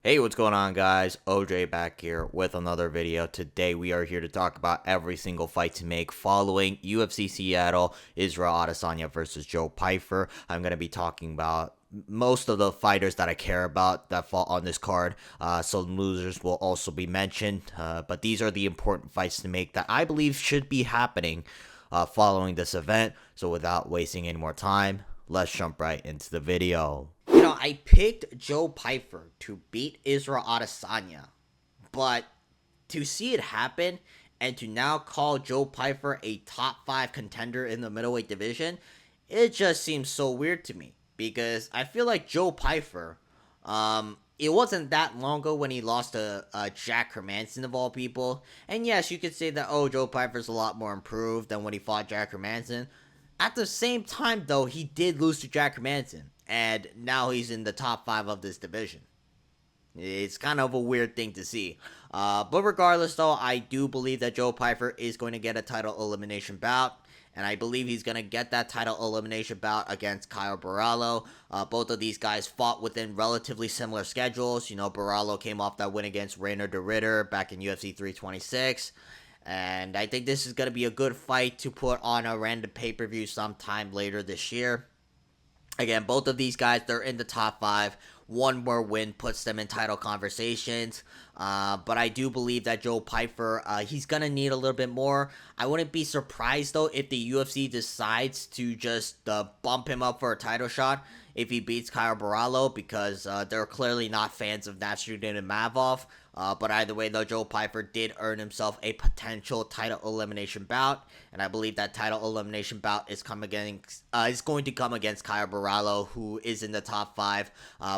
Hey, what's going on, guys? OJ back here with another video. Today we are here to talk about every single fight to make following UFC Seattle, Israel Adesanya versus Joe Pyfer. I'm going to be talking about most of the fighters that I care about that fall on this card. Some losers will also be mentioned, but these are the important fights to make that I believe should be happening following this event. So without wasting any more time, let's jump right into the video. I picked Joe Pyfer to beat Israel Adesanya, but to see it happen and to now call Joe Pyfer a top 5 contender in the middleweight division, it just seems so weird to me because I feel like Joe Pyfer, it wasn't that long ago when he lost to Jack Hermanson of all people, and yes, you could say that, oh, Joe Pyfer's a lot more improved than when he fought Jack Hermanson. At the same time, though, he did lose to Jack Hermanson, and now he's in the top 5 of this division. It's kind of a weird thing to see. But regardless, though, I do believe that Joe Pyfer is going to get a title elimination bout. And I believe he's going to get that title elimination bout against Caio Borralho. Both of these guys fought within relatively similar schedules. You know, Borralho came off that win against Rainer de Ritter back in UFC 326. And I think this is going to be a good fight to put on a random pay-per-view sometime later this year. Again, both of these guys, they're in the top 5. One more win puts them in title conversations. But I do believe that Joe Pyfer, he's going to need a little bit more. I wouldn't be surprised, though, if the UFC decides to just bump him up for a title shot if he beats Caio Borralho, because they're clearly not fans of Nurmagomedov. But either way, though, Joe Pyfer did earn himself a potential title elimination bout, and I believe that title elimination bout is going to come against Caio Borralho, who is in the top 5,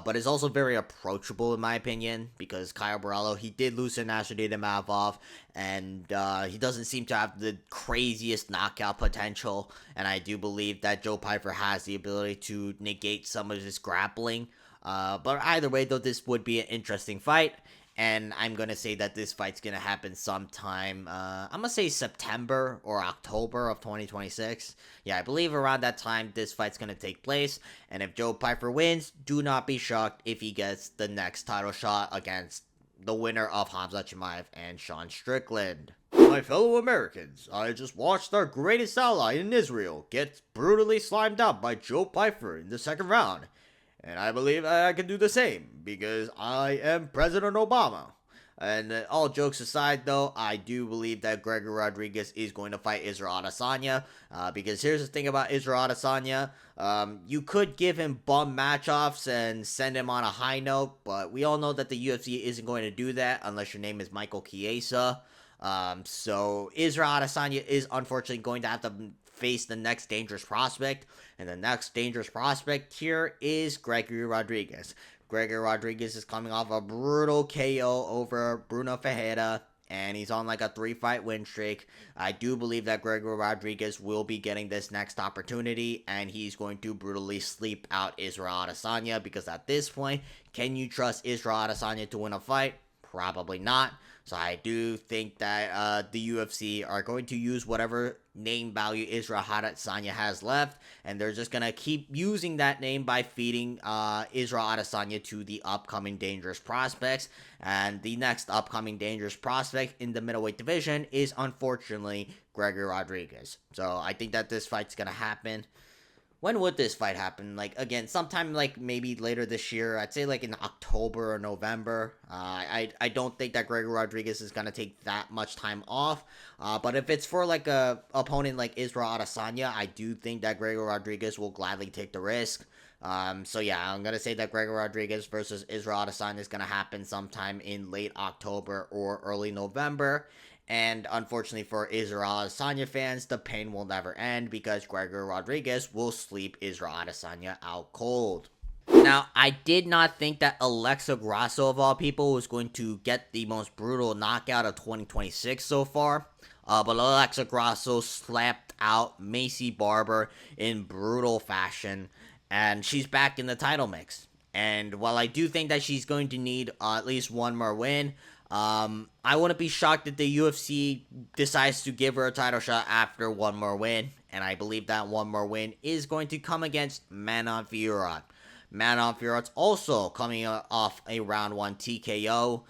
but is also very approachable in my opinion, because Caio Borralho, he did lose to Nurmagomedov, and he doesn't seem to have the craziest knockout potential, and I do believe that Joe Pyfer has the ability to negate some of his grappling. But either way, though, this would be an interesting fight. And I'm going to say that this fight's going to happen sometime, I'm going to say September or October of 2026. Yeah, I believe around that time this fight's going to take place. And if Joe Pyfer wins, do not be shocked if he gets the next title shot against the winner of Khamzat Chimaev and Sean Strickland. My fellow Americans, I just watched our greatest ally in Israel get brutally slimed out by Joe Pyfer in the second round. And I believe I can do the same, because I am President Obama. And all jokes aside, though, I do believe that Gregory Rodriguez is going to fight Israel Adesanya. Because here's the thing about Israel Adesanya. You could give him bum match-offs and send him on a high note, but we all know that the UFC isn't going to do that unless your name is Michael Chiesa. So Israel Adesanya is unfortunately going to have to face the next dangerous prospect, and the next dangerous prospect here is Gregory Rodriguez. Gregory Rodriguez is coming off a brutal KO over Bruno Ferreira, and he's on like a 3-fight win streak. I do believe that Gregory Rodriguez will be getting this next opportunity, and he's going to brutally sleep out Israel Adesanya, because at this point, can you trust Israel Adesanya to win a fight? Probably not. So I do think that the UFC are going to use whatever name value Israel Adesanya has left, and they're just going to keep using that name by feeding Israel Adesanya to the upcoming dangerous prospects. And the next upcoming dangerous prospect in the middleweight division is, unfortunately, Gregory Rodriguez. So I think that this fight's going to happen. When would this fight happen? Like, again, sometime like maybe later this year. I'd say like in October or November. I don't think that Gregory Rodriguez is going to take that much time off. But if it's for like a opponent like Israel Adesanya, I do think that Gregory Rodriguez will gladly take the risk. So yeah, I'm going to say that Gregory Rodriguez versus Israel Adesanya is going to happen sometime in late October or early November. And unfortunately for Israel Adesanya fans, the pain will never end, because Gregory Rodriguez will sleep Israel Adesanya out cold. Now, I did not think that Alexa Grasso, of all people, was going to get the most brutal knockout of 2026 so far. But Alexa Grasso slapped out Macy Barber in brutal fashion, and she's back in the title mix. And while I do think that she's going to need at least one more win, I wouldn't be shocked if the UFC decides to give her a title shot after one more win, and I believe that one more win is going to come against Manon Fiorot. Manon Fiorot's also coming off a round 1 TKO.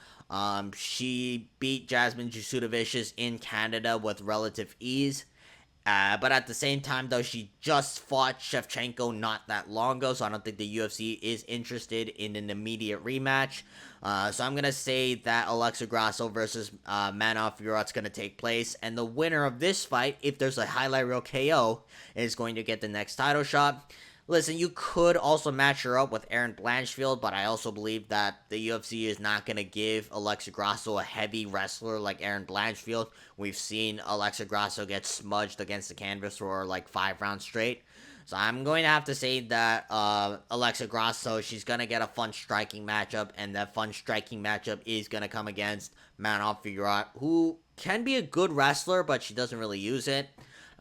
She beat Jasmine Jasudavicius in Canada with relative ease. But at the same time, though, she just fought Shevchenko not that long ago, so I don't think the UFC is interested in an immediate rematch. So I'm going to say that Alexa Grasso versus Manon Fiorot's going to take place, and the winner of this fight, if there's a highlight reel KO, is going to get the next title shot. Listen, you could also match her up with Erin Blanchfield, but I also believe that the UFC is not going to give Alexa Grasso a heavy wrestler like Erin Blanchfield. We've seen Alexa Grasso get smudged against the canvas for like 5 rounds straight. So I'm going to have to say that Alexa Grasso, she's going to get a fun striking matchup, and that fun striking matchup is going to come against Manon Fiorot, who can be a good wrestler, but she doesn't really use it.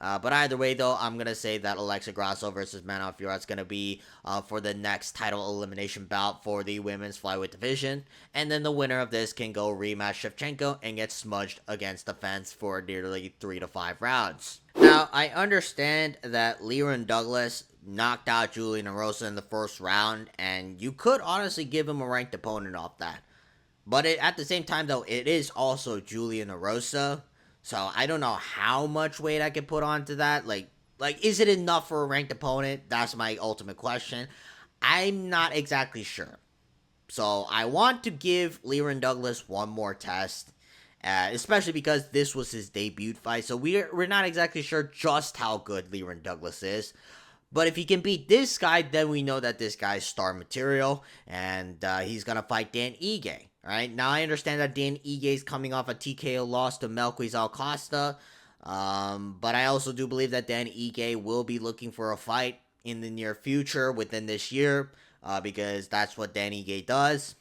But either way, though, I'm going to say that Alexa Grasso versus Manon Fiorot is going to be for the next title elimination bout for the women's flyweight division. And then the winner of this can go rematch Shevchenko and get smudged against the fence for nearly 3 to 5 rounds. Now, I understand that Lerryan Douglas knocked out Julian Erosa in the first round, and you could honestly give him a ranked opponent off that. But at the same time, though, it is also Julian Erosa. So I don't know how much weight I can put onto that. Like, is it enough for a ranked opponent? That's my ultimate question. I'm not exactly sure. So I want to give Lerryan Douglas one more test, especially because this was his debut fight. So we're not exactly sure just how good Lerryan Douglas is. But if he can beat this guy, then we know that this guy's star material, and he's going to fight Dan Ige. Right now, I understand that Dan Ige is coming off a TKO loss to Melquiz Alcosta, but I also do believe that Dan Ige will be looking for a fight in the near future within this year, because that's what Dan Ige does.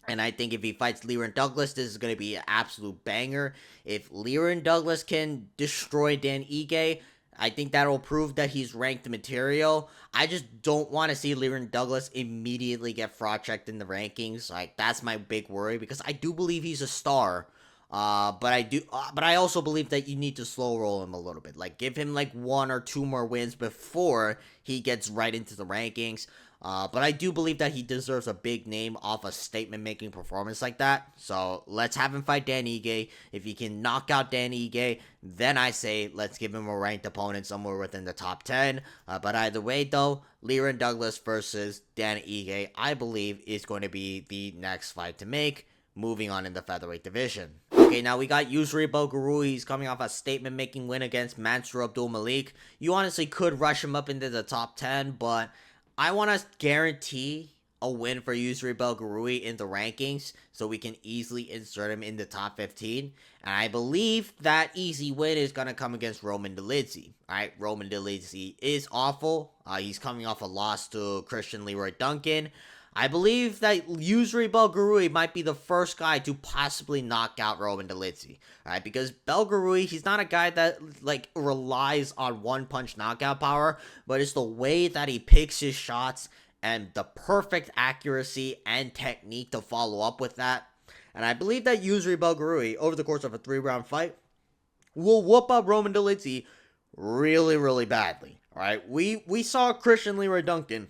And I think if he fights Lerryan Douglas, this is going to be an absolute banger. If Lerryan Douglas can destroy Dan Ige, I think that'll prove that he's ranked material. I just don't want to see Lerryan Douglas immediately get fraud checked in the rankings. Like, that's my big worry, because I do believe he's a star. But I also believe that you need to slow roll him a little bit. Like, give him like 1 or 2 more wins before he gets right into the rankings. But I do believe that he deserves a big name off a statement-making performance like that. So let's have him fight Dan Ige. If he can knock out Dan Ige, then I say let's give him a ranked opponent somewhere within the top 10. But either way, though, Lerryan Douglas versus Dan Ige, I believe, is going to be the next fight to make, moving on in the featherweight division. Okay, now we got Youseri Belgaroui. He's coming off a statement-making win against Mansour Abdul Malik. You honestly could rush him up into the top 10, but I want to guarantee a win for Youseri Belgaroui in the rankings so we can easily insert him in the top 15. And I believe that easy win is going to come against Roman Dolidze. Alright, Roman Dolidze is awful. He's coming off a loss to Christian Leroy Duncan. I believe that Youseri Belgaroui might be the first guy to possibly knock out Roman Dolidze. Alright, because Belgaroui, he's not a guy that like relies on one-punch knockout power, but it's the way that he picks his shots and the perfect accuracy and technique to follow up with that. And I believe that Youseri Belgaroui, over the course of a 3-round fight, will whoop up Roman Dolidze really, really badly. Alright, we saw Christian Leroy Duncan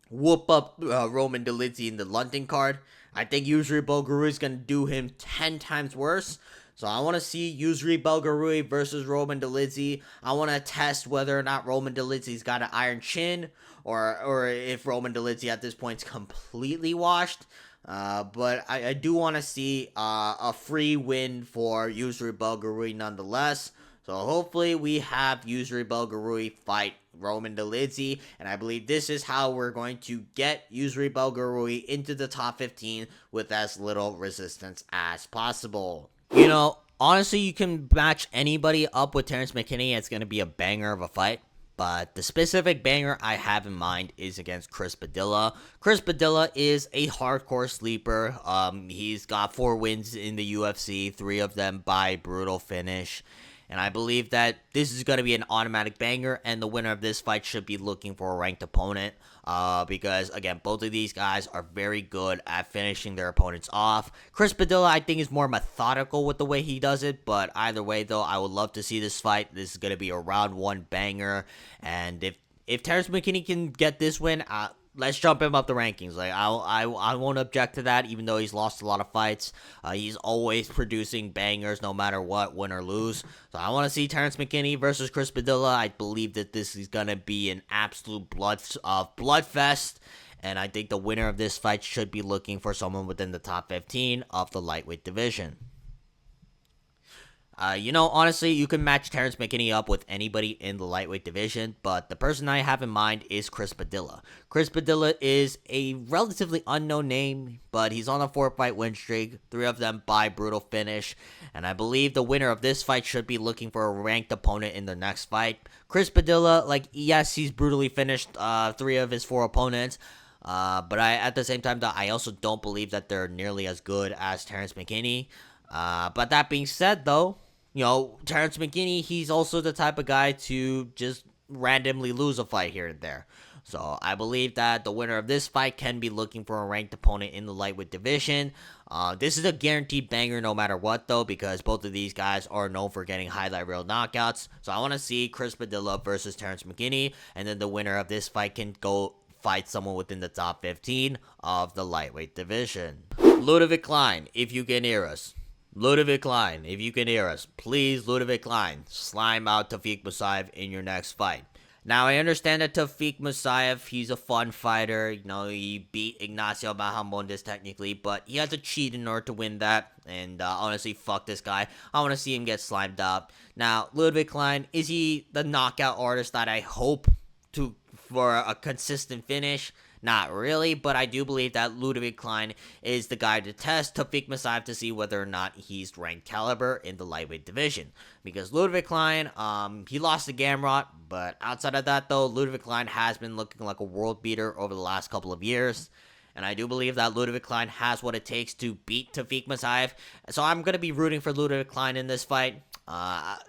whoop up Roman Dolidze in the London card. I think Youseri Belgaroui is going to do him 10 times worse. So I want to see Youseri Belgaroui versus Roman Dolidze. I want to test whether or not Roman Dolidze's got an iron chin, or if Roman Dolidze at this point is completely washed. But I do want to see a free win for Youseri Belgaroui nonetheless. So hopefully we have Youseri Belgaroui fight Roman Dolidze, and I believe this is how we're going to get Youseri Belgaroui into the top 15 with as little resistance as possible. You know, honestly, you can match anybody up with Terrance McKinney. It's going to be a banger of a fight. But the specific banger I have in mind is against Chris Padilla. Chris Padilla is a hardcore sleeper. He's got 4 wins in the UFC, 3 of them by brutal finish. And I believe that this is going to be an automatic banger, and the winner of this fight should be looking for a ranked opponent. Because, again, both of these guys are very good at finishing their opponents off. Chris Padilla, I think, is more methodical with the way he does it. But either way, though, I would love to see this fight. This is going to be a round 1 banger. And if Terrance McKinney can get this win, let's jump him up the rankings. Like I won't object to that, even though he's lost a lot of fights. He's always producing bangers, no matter what, win or lose. So I want to see Terrance McKinney versus Chris Padilla. I believe that this is gonna be an absolute bloodfest. And I think the winner of this fight should be looking for someone within the top 15 of the lightweight division. Honestly, you can match Terrance McKinney up with anybody in the lightweight division, but the person I have in mind is Chris Padilla. Chris Padilla is a relatively unknown name, but he's on a 4-fight win streak, 3 of them by brutal finish, and I believe the winner of this fight should be looking for a ranked opponent in the next fight. Chris Padilla, yes, he's brutally finished 3 of his 4 opponents, but at the same time, I also don't believe that they're nearly as good as Terrance McKinney. But that being said, though, Terrance McKinney, he's also the type of guy to just randomly lose a fight here and there. So I believe that the winner of this fight can be looking for a ranked opponent in the lightweight division. This is a guaranteed banger no matter what, though, because both of these guys are known for getting highlight reel knockouts. So I want to see Chris Padilla versus Terrance McKinney, and then the winner of this fight can go fight someone within the top 15 of the lightweight division. Ludovit Klein, if you can hear us. Ludovit Klein, if you can hear us, please, Ludovit Klein, slime out Tofiq Musayev in your next fight. Now, I understand that Tofiq Musayev, he's a fun fighter. He beat Ignacio Bahamondes technically, but he had to cheat in order to win that. And honestly, fuck this guy. I want to see him get slimed up. Now, Ludovit Klein, is he the knockout artist that I hope for a consistent finish? Not really, but I do believe that Ludovit Klein is the guy to test Tofiq Musayev to see whether or not he's ranked caliber in the lightweight division. Because Ludovit Klein, he lost to Gamrot, but outside of that, though, Ludovit Klein has been looking like a world beater over the last couple of years. And I do believe that Ludovit Klein has what it takes to beat Tofiq Musayev. So I'm going to be rooting for Ludovit Klein in this fight.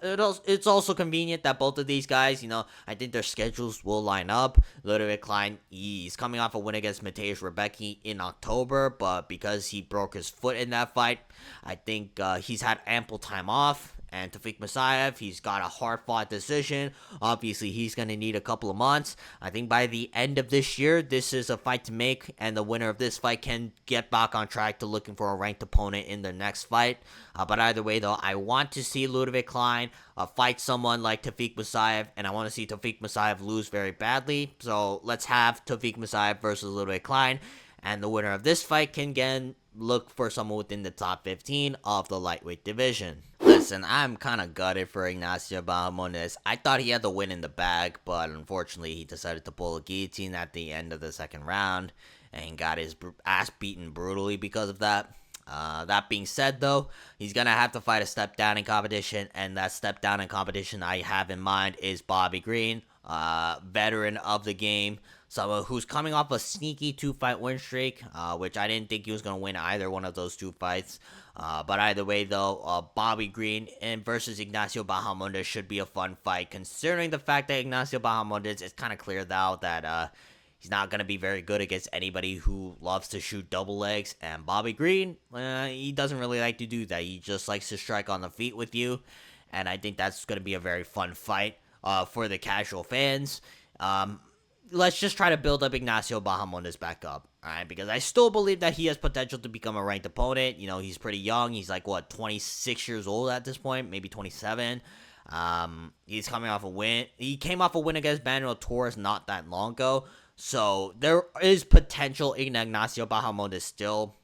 It's also convenient that both of these guys, I think their schedules will line up. Ludovit Klein, he's coming off a win against Mateusz Rebecki in October, but because he broke his foot in that fight, I think he's had ample time off. And Tofiq Musayev, he's got a hard-fought decision. Obviously, he's going to need a couple of months. I think by the end of this year, this is a fight to make, and the winner of this fight can get back on track to looking for a ranked opponent in their next fight. But either way, though, I want to see Ludovit Klein fight someone like Tofiq Musayev, and I want to see Tofiq Musayev lose very badly. So let's have Tofiq Musayev versus Ludovit Klein, and the winner of this fight can again look for someone within the top 15 of the lightweight division. Listen, I'm kind of gutted for Ignacio Bahamondes. I thought he had the win in the bag, but unfortunately he decided to pull a guillotine at the end of the second round and got his ass beaten brutally because of that. That being said, though, he's going to have to fight a step down in competition, and that step down in competition I have in mind is Bobby Green, veteran of the game, someone who's coming off a sneaky 2-fight win streak, which I didn't think he was going to win either one of those 2 fights. But either way, though, Bobby Green versus Ignacio Bahamondes should be a fun fight, considering the fact that Ignacio Bahamondes is kind of clear now that he's not going to be very good against anybody who loves to shoot double legs. And Bobby Green, he doesn't really like to do that. He just likes to strike on the feet with you. And I think that's going to be a very fun fight for the casual fans. Let's just try to build up Ignacio Bahamondes back up, all right? Because I still believe that he has potential to become a ranked opponent. He's pretty young. He's 26 years old at this point, maybe 27. He's coming off a win. He came off a win against Manuel Torres not that long ago. So there is potential in Ignacio Bahamondes still.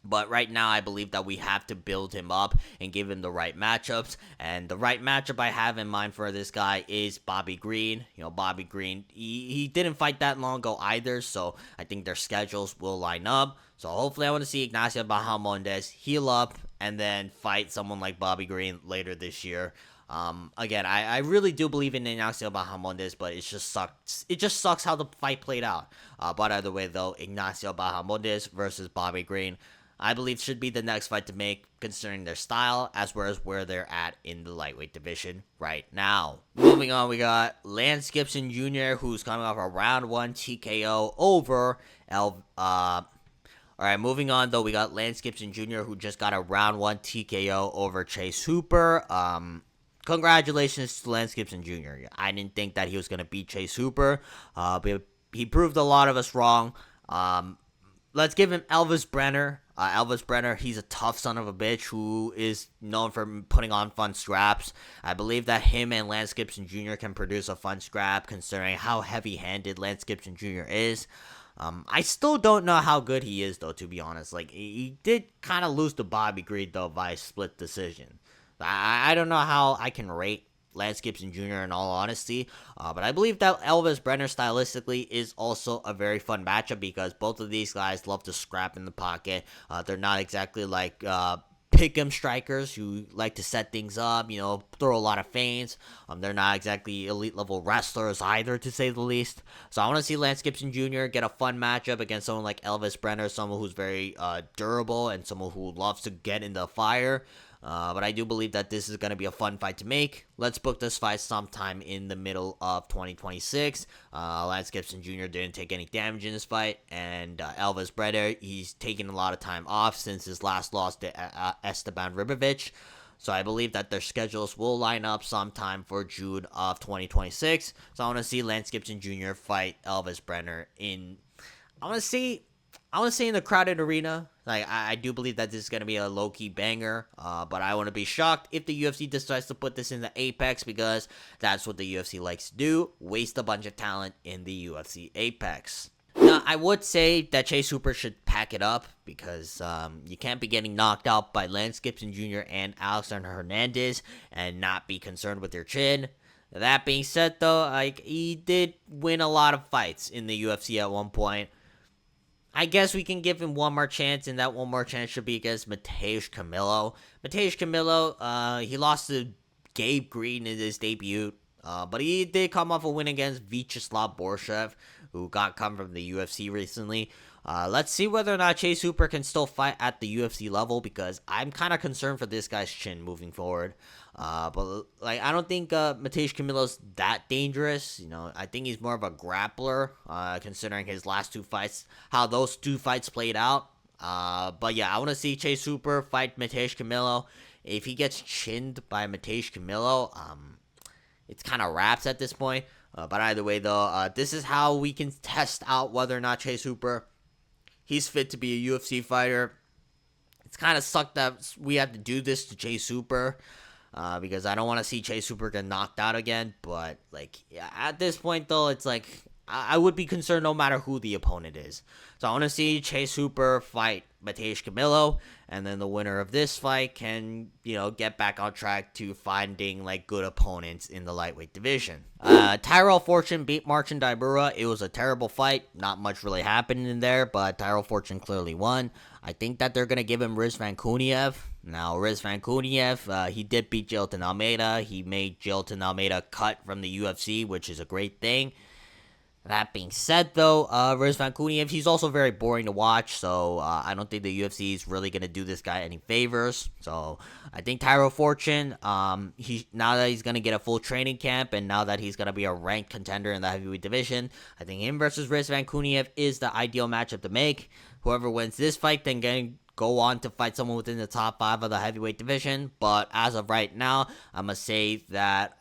But right now, I believe that we have to build him up and give him the right matchups. And the right matchup I have in mind for this guy is Bobby Green. Bobby Green, he didn't fight that long ago either, so I think their schedules will line up. So hopefully I want to see Ignacio Bahamondes heal up and then fight someone like Bobby Green later this year. Again, I really do believe in Ignacio Bahamondes, but it just sucks. It just sucks how the fight played out. But either way, though, Ignacio Bahamondes versus Bobby Green, I believe should be the next fight to make, considering their style, as well as where they're at in the lightweight division right now. Moving on, we got Lance Gibbson Jr., who's coming off a round 1 TKO over Alright, moving on, though, we got Lance Gibbson Jr., who just got a round 1 TKO over Chase Hooper. Congratulations to Lance Gibson Jr. I didn't think that he was going to beat Chase Hooper, he proved a lot of us wrong. Let's give him Elvis Brenner. Elvis Brenner, he's a tough son of a bitch who is known for putting on fun scraps. I believe that him and Lance Gibbson Jr. can produce a fun scrap considering how heavy-handed Lance Gibbson Jr. is. I still don't know how good he is, though, to be honest. Like, he did kind of lose to Bobby Green, though, by split decision. I don't know how I can rate Lance Gibbson Jr. in all honesty, but I believe that Elvis Brenner stylistically is also a very fun matchup because both of these guys love to scrap in the pocket. They're not exactly like pick'em strikers who like to set things up, throw a lot of feints. They're not exactly elite level wrestlers either, to say the least. So I want to see Lance Gibbson Jr. get a fun matchup against someone like Elvis Brenner, someone who's very durable and someone who loves to get in the fire. But I do believe that this is going to be a fun fight to make. Let's book this fight sometime in the middle of 2026. Lance Gibbson Jr. didn't take any damage in this fight. And Elvis Brenner, he's taken a lot of time off since his last loss to Esteban Ribovic. So I believe that their schedules will line up sometime for June of 2026. So I want to see Lance Gibbson Jr. fight Elvis Brenner in... I want to say in the crowded arena. Like, I do believe that this is going to be a low-key banger, but I want to be shocked if the UFC decides to put this in the Apex because that's what the UFC likes to do, waste a bunch of talent in the UFC Apex. Now, I would say that Chase Hooper should pack it up because you can't be getting knocked out by Lance Gibbson Jr. and Alexander Hernandez and not be concerned with your chin. That being said, though, he did win a lot of fights in the UFC at one point. I guess we can give him one more chance, and that one more chance should be against Mateusz Camilo. Mateusz Camilo, he lost to Gabe Green in his debut, but he did come off a win against Vyacheslav Borshev, who got come from the UFC recently. Let's see whether or not Chase Hooper can still fight at the UFC level, because I'm kind of concerned for this guy's chin moving forward. But I don't think Mateusz Camilo's that dangerous. I think he's more of a grappler, considering his last two fights, how those two fights played out. But yeah, I want to see Chase Hooper fight Mateusz Camilo. If he gets chinned by Mateusz Camilo, it's kind of wraps at this point. But either way, though, this is how we can test out whether or not Chase Hooper, he's fit to be a UFC fighter. It's kind of sucked that we have to do this to Chase Hooper. Because I don't want to see Chase Hooper get knocked out again. But, at this point, though, it's I would be concerned no matter who the opponent is. So I want to see Chase Hooper fight Mateusz Camilo. And then the winner of this fight can, get back on track to finding, good opponents in the lightweight division. Tyrell Fortune beat Marcin Tybura. It was a terrible fight. Not much really happened in there, but Tyrell Fortune clearly won. I think that they're going to give him Riz Vankouniev. Now, Riz Vankouniev, he did beat Jailton Almeida. He made Jailton Almeida cut from the UFC, which is a great thing. That being said, though, Riz Vankouniev, he's also very boring to watch, so I don't think the UFC is really going to do this guy any favors. So I think Tyrell Fortune, now that he's going to get a full training camp and now that he's going to be a ranked contender in the heavyweight division, I think him versus Riz Vankouniev is the ideal matchup to make. Whoever wins this fight then can go on to fight someone within the top 5 of the heavyweight division. But as of right now, I'm going to say that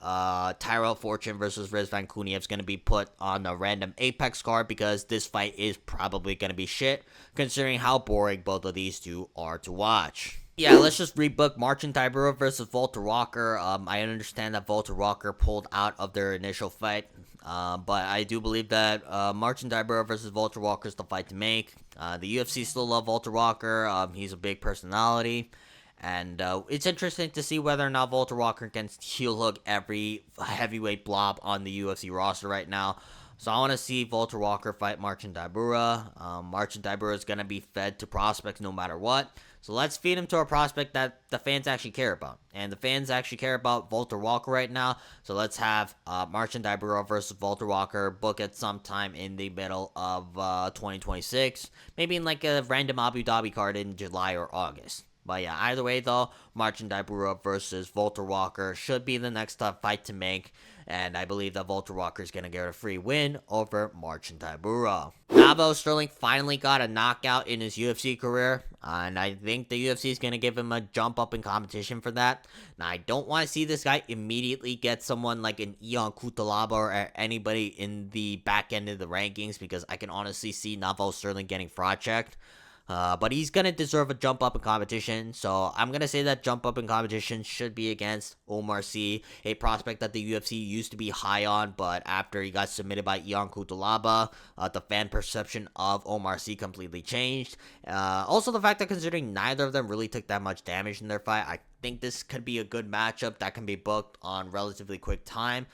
Tyrell Fortune versus Riz Vankouniev is going to be put on a random Apex card because this fight is probably going to be shit, considering how boring both of these two are to watch. Yeah, let's just rebook Marcin Tybura versus Walter Walker. I understand that Walter Walker pulled out of their initial fight, but I do believe that Marcin Tybura versus Walter Walker is the fight to make. The UFC still love Walter Walker. He's a big personality, and it's interesting to see whether or not Walter Walker can heel hook every heavyweight blob on the UFC roster right now. So I want to see Walter Walker fight Marcin Tybura. Marcin Tybura is going to be fed to prospects no matter what. So let's feed him to a prospect that the fans actually care about. And the fans actually care about Walter Walker right now. So let's have Marcin Tybura versus Walter Walker book it sometime in the middle of 2026. Maybe in a random Abu Dhabi card in July or August. But yeah, either way though, Marcin Tybura versus Volter Walker should be the next tough fight to make. And I believe that Volter Walker is going to get a free win over Marcin Tybura. Navajo Stirling finally got a knockout in his UFC career. And I think the UFC is going to give him a jump up in competition for that. Now, I don't want to see this guy immediately get someone like an Ion Cutelaba or anybody in the back end of the rankings, because I can honestly see Navajo Stirling getting fraud checked. But he's going to deserve a jump up in competition. So I'm going to say that jump up in competition should be against Omar Sy, a prospect that the UFC used to be high on. But after he got submitted by Ion Cutelaba, the fan perception of Omar Sy completely changed. Also, the fact that considering neither of them really took that much damage in their fight, I think this could be a good matchup that can be booked on relatively quick time.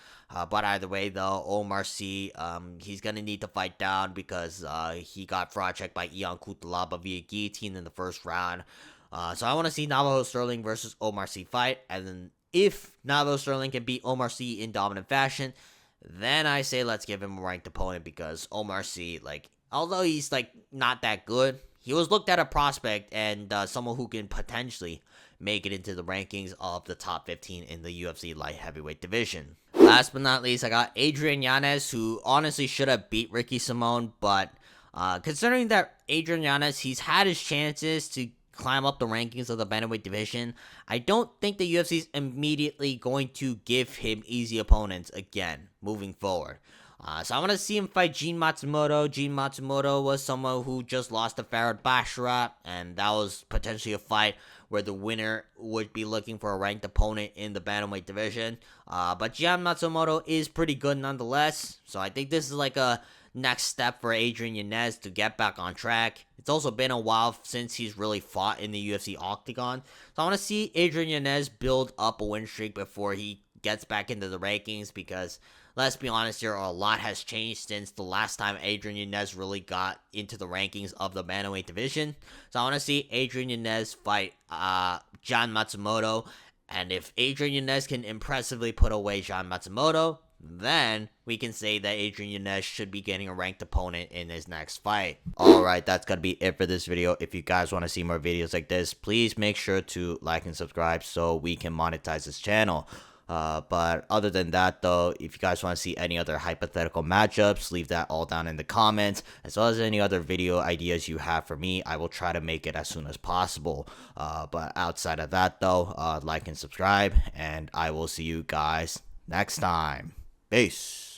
But either way, though, Omar Sy, he's going to need to fight down because he got fraud checked by Ion Cutelaba via guillotine in the first round. So I want to see Navajo Stirling versus Omar Sy fight. And then if Navajo Stirling can beat Omar Sy in dominant fashion, then I say let's give him a ranked opponent, because Omar Sy, like, although he's, like, not that good, he was looked at a prospect and someone who can potentially make it into the rankings of the top 15 in the UFC light heavyweight division. Last but not least, I got Adrian Yanez, who honestly should have beat Ricky Simon, but considering that Adrian Yanez, he's had his chances to climb up the rankings of the bantamweight division, I don't think the UFC is immediately going to give him easy opponents again moving forward. So I want to see him fight Gene Matsumoto. Gene Matsumoto was someone who just lost to Farhad Basharat, and that was potentially a fight where the winner would be looking for a ranked opponent in the bantamweight division. But Gene Matsumoto is pretty good nonetheless, so I think this is like a next step for Adrian Yanez to get back on track. It's also been a while since he's really fought in the UFC octagon, so I want to see Adrian Yanez build up a win streak before he gets back into the rankings, because let's be honest here, a lot has changed since the last time Adrian Yanez really got into the rankings of the bantamweight division. So I want to see Adrian Yanez fight Gian Matsumoto, and if Adrian Yanez can impressively put away Gian Matsumoto, then we can say that Adrian Yanez should be getting a ranked opponent in his next fight. Alright, that's gonna be it for this video. If you guys want to see more videos like this, please make sure to like and subscribe so we can monetize this channel. But other than that, though, if you guys want to see any other hypothetical matchups, leave that all down in the comments, as well as any other video ideas you have for me. I will try to make it as soon as possible. But outside of that, though, like and subscribe, and I will see you guys next time. Peace.